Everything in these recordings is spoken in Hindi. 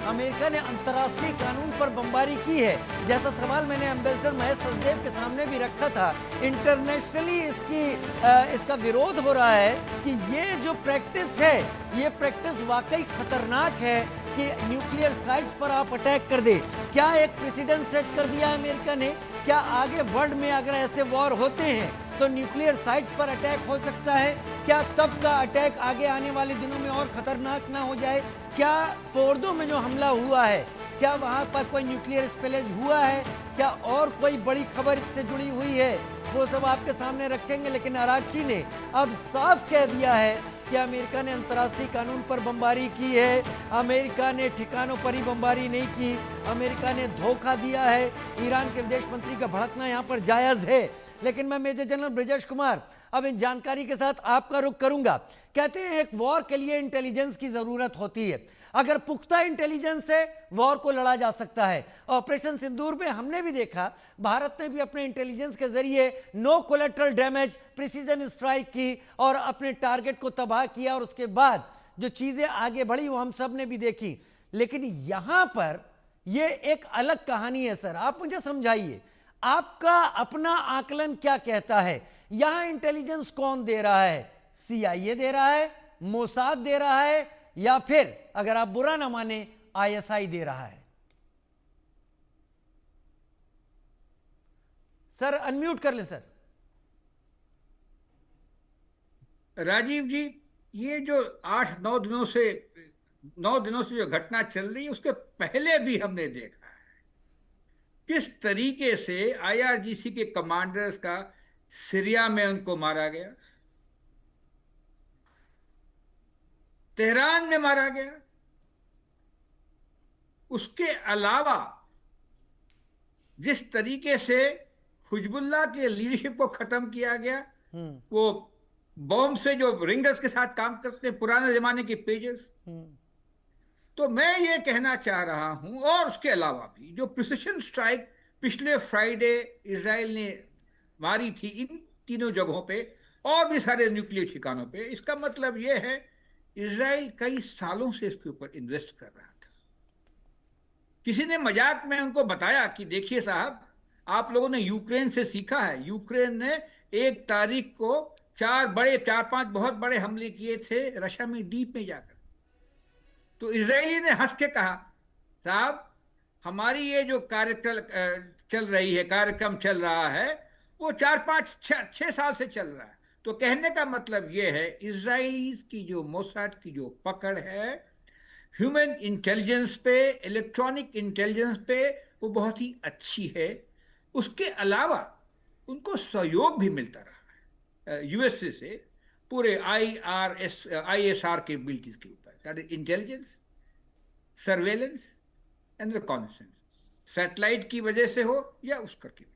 अमेरिका ने अंतर्राष्ट्रीय कानून पर बमबारी की है? जैसा सवाल मैंने एम्बेसडर महेश सचदेव के सामने भी रखा था। इंटरनेशनली इसका विरोध हो रहा है कि ये जो प्रैक्टिस है, ये प्रैक्टिस वाकई खतरनाक है कि न्यूक्लियर साइट्स पर आप अटैक कर दे। क्या एक प्रेसिडेंट सेट कर दिया अमेरिका ने? क्या आगे वर्ल्ड में अगर ऐसे वॉर होते हैं तो न्यूक्लियर साइट्स पर अटैक हो सकता है? क्या तब का अटैक आगे आने वाले दिनों में और खतरनाक ना हो जाए? क्या फोर्दो में जो हमला हुआ है, क्या वहां पर कोई न्यूक्लियर स्पिलेज हुआ है? क्या और कोई बड़ी खबर इससे जुड़ी हुई है? वो सब आपके सामने रखेंगे। लेकिन आराघची ने अब साफ कह दिया है कि अमेरिका ने अंतर्राष्ट्रीय कानून पर बमबारी की है। अमेरिका ने ठिकानों पर ही बमबारी नहीं की, अमेरिका ने धोखा दिया है। ईरान के विदेश मंत्री का भड़कना यहाँ पर जायज है। लेकिन मैं मेजर जनरल ब्रजेश कुमार अब इन जानकारी के साथ आपका रुख करूंगा। कहते हैं एक वॉर के लिए इंटेलिजेंस की जरूरत होती है। अगर पुख्ता इंटेलिजेंस से वॉर को लड़ा जा सकता है। ऑपरेशन सिंदूर में हमने भी देखा, भारत ने भी अपने इंटेलिजेंस के जरिए no collateral damage precision strike की और अपने टारगेट को तबाह किया, और उसके बाद जो चीजें आगे बढ़ी वो हम सब ने भी देखी। लेकिन यहां पर यह एक अलग कहानी है। सर, आप मुझे समझाइए, आपका अपना आकलन क्या कहता है? यहां इंटेलिजेंस कौन दे रहा है? सीआईए दे रहा है, मोसाद दे रहा है, या फिर अगर आप बुरा ना माने आईएसआई दे रहा है? सर अनम्यूट कर ले सर। राजीव जी, ये जो 9 दिनों से जो घटना चल रही है, उसके पहले भी हमने देखा है किस तरीके से आईआरजीसी के कमांडर्स का सीरिया में उनको मारा गया, तेहरान में मारा गया। उसके अलावा जिस तरीके से हिजबुल्लाह के लीडरशिप को खत्म किया गया, वो बॉम्ब से जो रिंगर्स के साथ काम करते हैं, पुराने जमाने के पेजर्स। तो मैं ये कहना चाह रहा हूं, और उसके अलावा भी जो प्रिसिशन स्ट्राइक पिछले फ्राइडे इजराइल ने मारी थी इन तीनों जगहों पे और भी सारे न्यूक्लियर ठिकानों पे, इसका मतलब ये है इजराइल कई सालों से इसके ऊपर इन्वेस्ट कर रहा था। किसी ने मजाक में उनको बताया कि देखिए साहब, आप लोगों ने यूक्रेन से सीखा है। यूक्रेन ने 1 तारीख को 4-5 बहुत बड़े हमले किए थे रशिया में डीप में जाकर। तो इजरायली ने हंस के कहा, साहब हमारी ये जो कार्यक्रम चल रहा है वो 4-5-6 साल से चल रहा है। तो कहने का मतलब ये है, इजराइल की जो मोसाद की जो पकड़ है ह्यूमन इंटेलिजेंस पे, इलेक्ट्रॉनिक इंटेलिजेंस पे, वो बहुत ही अच्छी है। उसके अलावा उनको सहयोग भी मिलता रहा है यूएसए से पूरे आईएसआर कैपेबिलिटीज के ऊपर, that is intelligence, surveillance and reconnaissance, satellite की वजह से हो या उसका की वजह।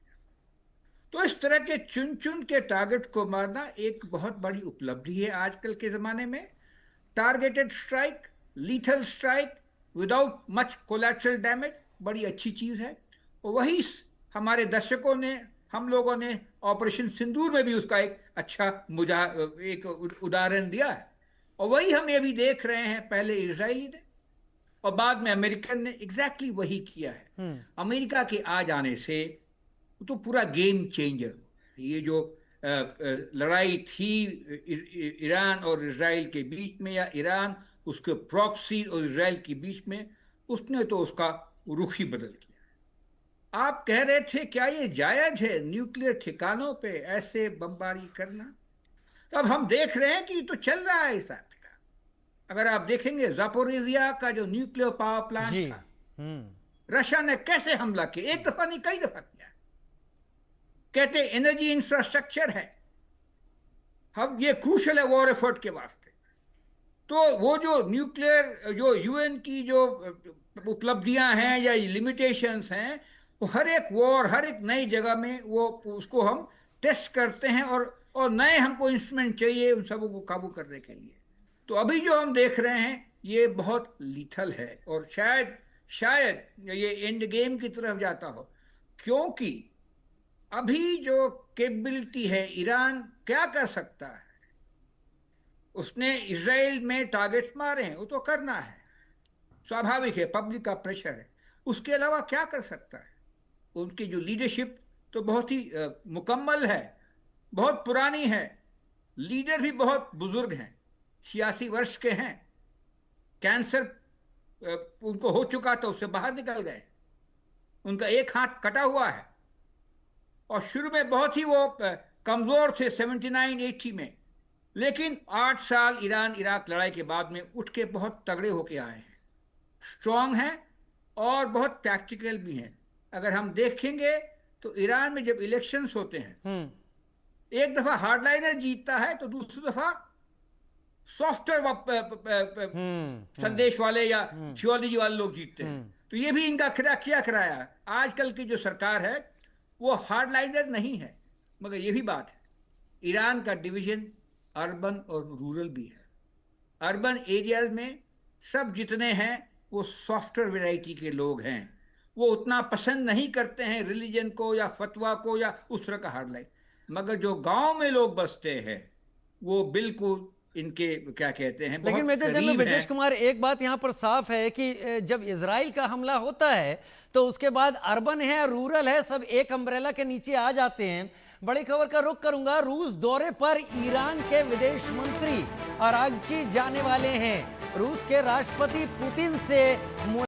तो इस तरह के चुन चुन के टारगेट को मारना एक बहुत बड़ी उपलब्धि है आजकल के ज़माने में। Targeted strike, lethal strike without much collateral damage बड़ी अच्छी चीज़ है। और वही हमारे दर्शकों ने, हम लोगों ने ऑपरेशन सिंदूर में भी उसका एक अच्छा एक उदाहरण दिया है। और वही हम ये भी देख रहे हैं, पहले इजरायली ने और बाद में अमेरिकन ने एग्जैक्टली वही किया है। अमेरिका के आ जाने से तो पूरा गेम चेंजर। ये जो लड़ाई थी ईरान और इजराइल के बीच में, या ईरान उसके प्रॉक्सी और इजराइल के बीच में, उसने तो उसका रुख ही बदल दिया। आप कह रहे थे क्या ये जायज है न्यूक्लियर ठिकानों पे ऐसे बमबारी करना? तो अब हम देख रहे हैं कि तो चल रहा है ऐसा। अगर आप देखेंगे जापोरिजिया का जो न्यूक्लियर पावर प्लांट था, रशिया ने कैसे हमला किया, एक दफा नहीं कई दफा किया। कहते एनर्जी इंफ्रास्ट्रक्चर है, हम ये क्रूशल है वॉर एफर्ट के वास्ते। तो वो जो न्यूक्लियर, जो यूएन की जो उपलब्धियां हैं या लिमिटेशंस हैं, वो हर एक वॉर, हर एक नई जगह में वो उसको हम टेस्ट करते हैं, और नए हमको इंस्ट्रूमेंट चाहिए उन सबों को काबू करने के लिए। तो अभी जो हम देख रहे हैं ये बहुत लीथल है, और शायद ये एंड गेम की तरफ जाता हो, क्योंकि अभी जो कैपेबिलिटी है, ईरान क्या कर सकता है? उसने इजराइल में टारगेट्स मारे हैं, वो तो करना है, स्वाभाविक है, पब्लिक का प्रेशर है। उसके अलावा क्या कर सकता है? उनकी जो लीडरशिप तो बहुत ही मुकम्मल है, बहुत पुरानी है, लीडर भी बहुत बुजुर्ग हैं, 86 वर्ष के हैं, कैंसर उनको हो चुका था, उससे बाहर निकल गए, उनका एक हाथ कटा हुआ है, और शुरू में बहुत ही वो कमजोर थे 79-80 में, लेकिन 8 साल ईरान इराक लड़ाई के बाद में उठ के बहुत तगड़े होके आए हैं, स्ट्रांग हैं और बहुत प्रैक्टिकल भी हैं। अगर हम देखेंगे तो ईरान में जब इलेक्शंस होते हैं, एक दफा हार्डलाइनर जीतता है तो दूसरी दफा सॉफ्टवेयर संदेश वाले या थियोलॉजी वाले लोग जीतते हैं। तो ये भी इनका किया कराया। आजकल की जो सरकार है वो हार्डलाइनर नहीं है, मगर ये भी बात है, ईरान का डिवीजन अर्बन और रूरल भी है। अर्बन एरियाज में सब जितने हैं वो सॉफ्टवेयर वैरायटी के लोग हैं, वो उतना पसंद नहीं करते हैं रिलीजन को या फतवा को या उस तरह का हार्डलाइन। मगर जो गांव में लोग बसते हैं वो बिल्कुल इनके क्या कहते हैं, लेकिन बहुत मेजर जनरल करीब ब्रजेश हैं। कुमार, एक बात यहाँ पर साफ है कि जब इजराइल का हमला होता है तो उसके बाद अर्बन है, रूरल है, सब एक अम्ब्रेला के नीचे आ जाते हैं। बड़ी खबर का रुख करूंगा, रूस दौरे पर ईरान के विदेश मंत्री अरागची जाने वाले हैं। रूस के राष्ट्रपति पुतिन से